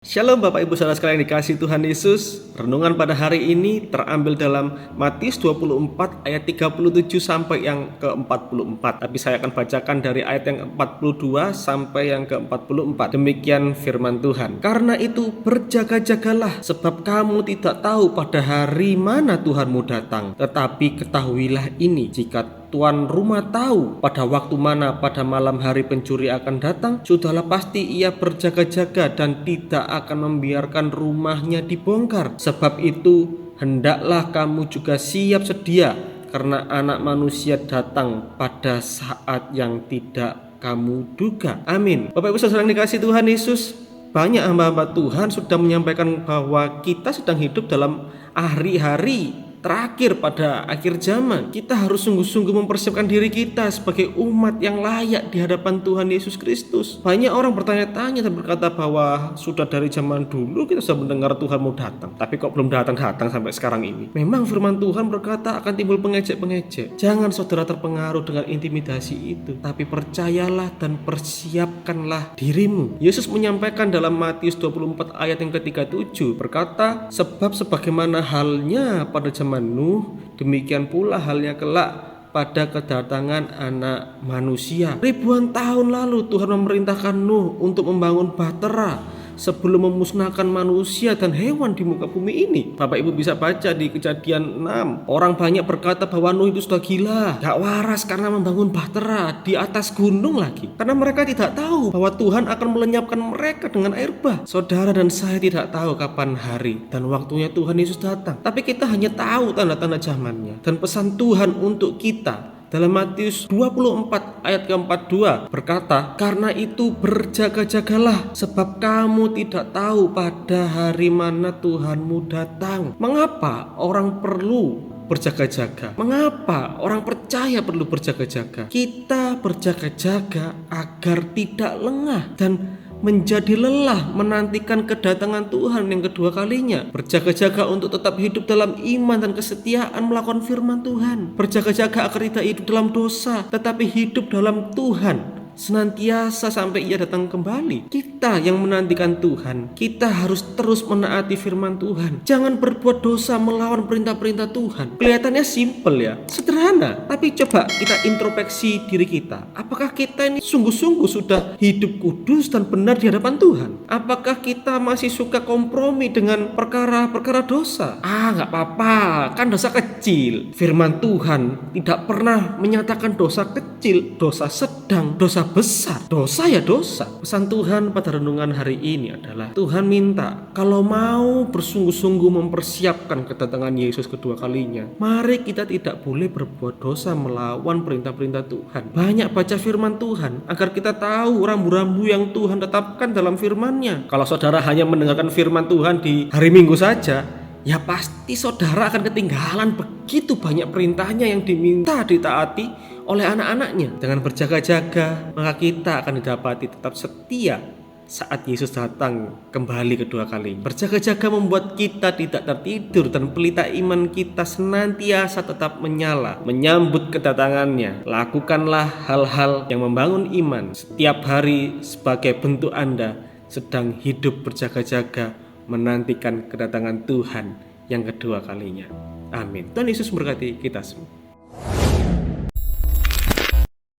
Shalom Bapak Ibu Saudara sekalian dikasihi Tuhan Yesus. Renungan pada hari ini terambil dalam Matius 24 ayat 37 sampai yang ke-44. Tapi saya akan bacakan dari ayat yang ke-42 sampai yang ke-44. Demikian firman Tuhan. Karena itu berjaga-jagalah, sebab kamu tidak tahu pada hari mana Tuhanmu datang. Tetapi ketahuilah ini, jika tuan rumah tahu pada waktu mana pada malam hari pencuri akan datang, sudahlah pasti ia berjaga-jaga dan tidak akan membiarkan rumahnya dibongkar. Sebab itu hendaklah kamu juga siap sedia, karena Anak Manusia datang pada saat yang tidak kamu duga. Amin. Bapak Ibu Saudara yang dikasihi Tuhan Yesus, banyak hamba-hamba Tuhan sudah menyampaikan bahwa kita sedang hidup dalam hari-hari terakhir pada akhir zaman. Kita harus sungguh-sungguh mempersiapkan diri kita sebagai umat yang layak di hadapan Tuhan Yesus Kristus. Banyak orang bertanya-tanya dan berkata bahwa sudah dari zaman dulu kita sudah mendengar Tuhan mau datang, tapi kok belum datang-datang sampai sekarang ini. Memang firman Tuhan berkata akan timbul pengejek-pengejek. Jangan saudara terpengaruh dengan intimidasi itu, tapi percayalah dan persiapkanlah dirimu. Yesus menyampaikan dalam Matius 24 ayat yang ke-37 berkata, sebab sebagaimana halnya pada zaman Nuh, demikian pula halnya kelak pada kedatangan Anak Manusia. Ribuan tahun lalu Tuhan memerintahkan Nuh untuk membangun bahtera sebelum memusnahkan manusia dan hewan di muka bumi ini. Bapak Ibu bisa baca di Kejadian 6. Orang banyak berkata bahwa Nuh itu sudah gila, gak waras karena membangun bahtera di atas gunung lagi. Karena mereka tidak tahu bahwa Tuhan akan melenyapkan mereka dengan air bah. Saudara dan saya tidak tahu kapan hari dan waktunya Tuhan Yesus datang. Tapi kita hanya tahu tanda-tanda zamannya. Dan pesan Tuhan untuk kita dalam Matius 24 ayat ke-42 berkata, karena itu berjaga-jagalah, sebab kamu tidak tahu pada hari mana Tuhanmu datang. Mengapa orang perlu berjaga-jaga? Mengapa orang percaya perlu berjaga-jaga? Kita berjaga-jaga agar tidak lengah dan menjadi lelah menantikan kedatangan Tuhan yang kedua kalinya. Berjaga-jaga untuk tetap hidup dalam iman dan kesetiaan melakukan firman Tuhan. Berjaga-jaga agar tidak hidup dalam dosa, tetapi hidup dalam Tuhan senantiasa sampai ia datang kembali. Kita yang menantikan Tuhan, kita harus terus menaati firman Tuhan. Jangan berbuat dosa melawan perintah-perintah Tuhan. Kelihatannya simpel ya, sederhana, tapi coba kita introspeksi diri kita. Apakah kita ini sungguh-sungguh sudah hidup kudus dan benar di hadapan Tuhan? Apakah kita masih suka kompromi dengan perkara-perkara dosa? Gak apa-apa, kan dosa kecil. Firman Tuhan tidak pernah menyatakan dosa kecil, dosa sedang, dosa besar. Dosa ya dosa. Pesan Tuhan pada renungan hari ini adalah Tuhan minta kalau mau bersungguh-sungguh mempersiapkan kedatangan Yesus kedua kalinya, mari kita tidak boleh berbuat dosa melawan perintah-perintah Tuhan. Banyak baca firman Tuhan agar kita tahu rambu-rambu yang Tuhan tetapkan dalam firman-Nya. Kalau saudara hanya mendengarkan firman Tuhan di hari Minggu saja, ya pasti saudara akan ketinggalan begitu banyak perintahnya yang diminta ditaati oleh anak-anaknya. Dengan berjaga-jaga, maka kita akan didapati tetap setia saat Yesus datang kembali kedua kali. Berjaga-jaga membuat kita tidak tertidur dan pelita iman kita senantiasa tetap menyala menyambut kedatangannya. Lakukanlah hal-hal yang membangun iman setiap hari sebagai bentuk Anda sedang hidup berjaga-jaga menantikan kedatangan Tuhan yang kedua kalinya. Amin. Tuhan Yesus memberkati kita semua.